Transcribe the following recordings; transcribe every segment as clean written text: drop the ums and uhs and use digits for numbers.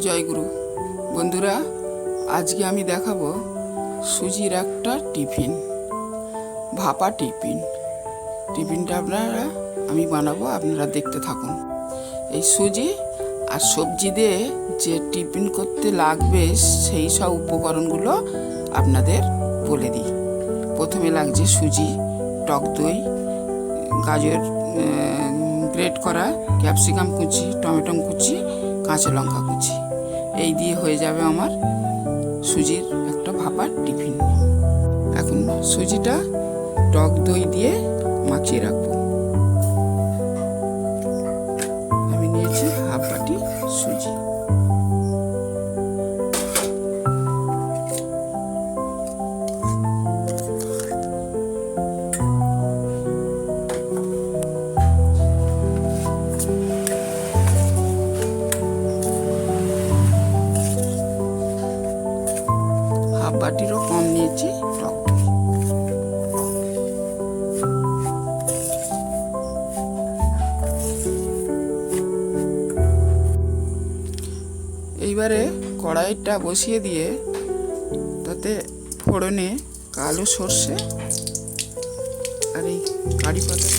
জয়গুরু বন্ধুরা, আজকে আমি দেখাবো সুজির একটা টিফিন, ভাপা টিফিন। টিফিনটা আমি বানাবো, আপনারা দেখতে থাকুন। এই সুজি আর সবজি দিয়ে যে টিফিন করতে লাগবে সেই সব উপকরণগুলো আপনাদের বলে দিই। প্রথমে লাগছে সুজি, টক দই, গাজর গ্রেট করা, ক্যাপসিকাম কুচি, টমেটো কুচি, কাঁচা লঙ্কা কুচি। এই দিয়ে হয়ে যাবে আমার সুজির একটা ভাপা টিফিন। এখন সুজিটা টক দই দিয়ে মাখিয়ে রাখবো। আমি নিয়েছি হাফ বাটি সুজি। হাফ বাটিরও কম নিয়েছি টক দই। এইবারে কড়াইটা বসিয়ে দিয়ে তাতে ফোড়নে কালো সর্ষে আর এই কারি পাতা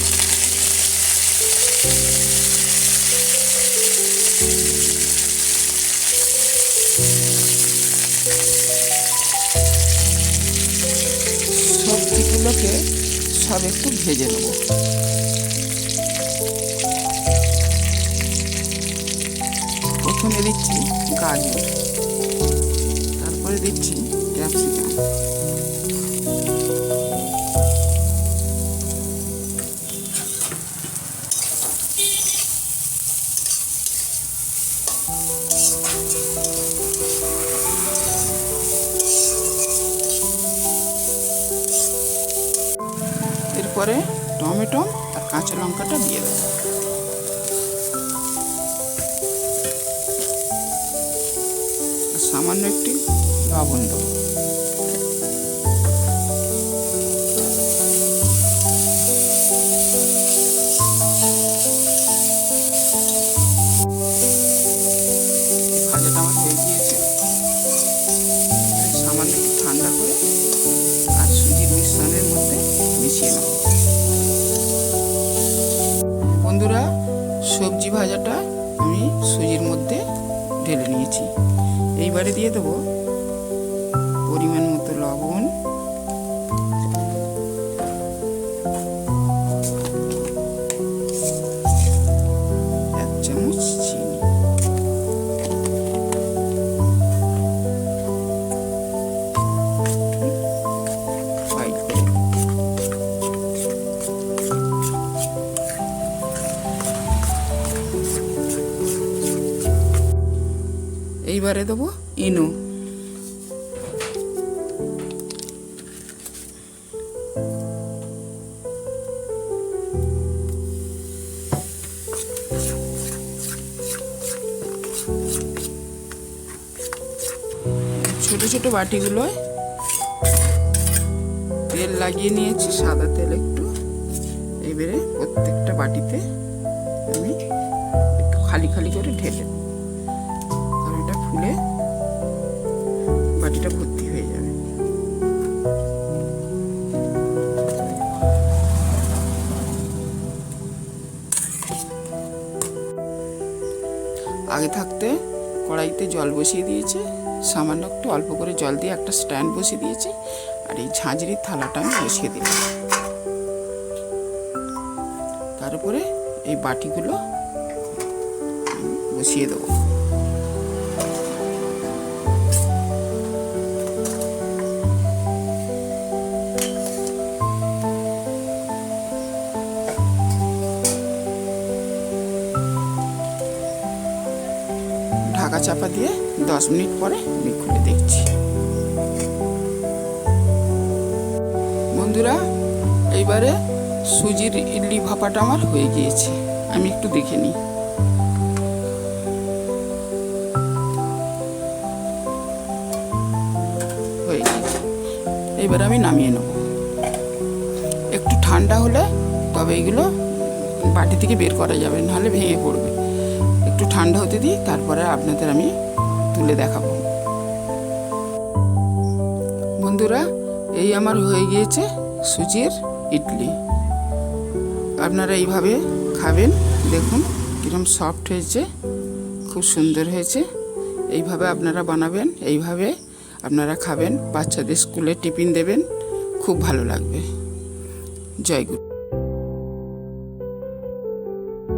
সবজিগুলোকে সব একটু ভেজে নেব। প্রথমে দিচ্ছি গাজর, তারপরে দিচ্ছি ক্যাপসিকাম, এরপরে টমেটো আর কাঁচা লঙ্কাটা দিয়ে দেবো। সামান্য একটি লবণ দেবো। ভাজাটা আমার হয়ে গিয়েছে। সামান্য একটু ঠান্ডা করে আর সুজির মিশ্রণের মধ্যে মিশিয়ে নেব। বন্ধুরা, সবজি ভাজাটা আমি সুজির মধ্যে ঢেলে নিয়েছি। এইবারে দিয়ে দেবো পরিমাণ মতো লবণ, এক চামচ চিনি, ফ্রাইড করে এইবারে দেবো ইনো। ছোট ছোট বাটিগুলোয় তেল লাগিয়ে নিয়েছি, সাদা তেল একটু। এবারে প্রত্যেকটা বাটিতে আমি একটু খালি খালি করে ঢেলে, কারণ এটা ফুলে বাটিটা ভর্তি হয়ে যাবে। আগে থাকতে কড়াইতে জল বসিয়ে দিয়েছে, সামান্য একটু অল্প করে জল দিয়ে একটা স্ট্যান্ড বসিয়ে দিয়েছি। আর এই ঝাঁঝরির থালাটা আমি বসিয়ে দিলাম। তার উপরে এই বাটিগুলো বসিয়ে দেবো। ঢাকা চাপা দিয়ে 10 মিনিট পরে আমি খুলে দেখছি। বন্ধুরা, এইবারে সুজির ইডলি ভাপাটা আমার হয়ে গিয়েছে। আমি একটু দেখে নিই। হয়ে গিয়েছে। এবার আমি নামিয়ে নেব। একটু ঠান্ডা হলে তবে এগুলো বাটি থেকে বের করা যাবে, নাহলে ভেঙে পড়বে। একটু ঠান্ডা হতে দিই, তারপরে আপনাদের আমি তুলে দেখাবো। বন্ধুরা, এই আমার হয়ে গিয়েছে সুজির ইডলি। আপনারা এইভাবে খাবেন, দেখুন কিরকম সফট হয়েছে, খুব সুন্দর হয়েছে। এইভাবে আপনারা বানাবেন, এইভাবে আপনারা খাবেন, বাচ্চাদের স্কুলে টিফিন দেবেন, খুব ভালো লাগবে। জয় গুরু।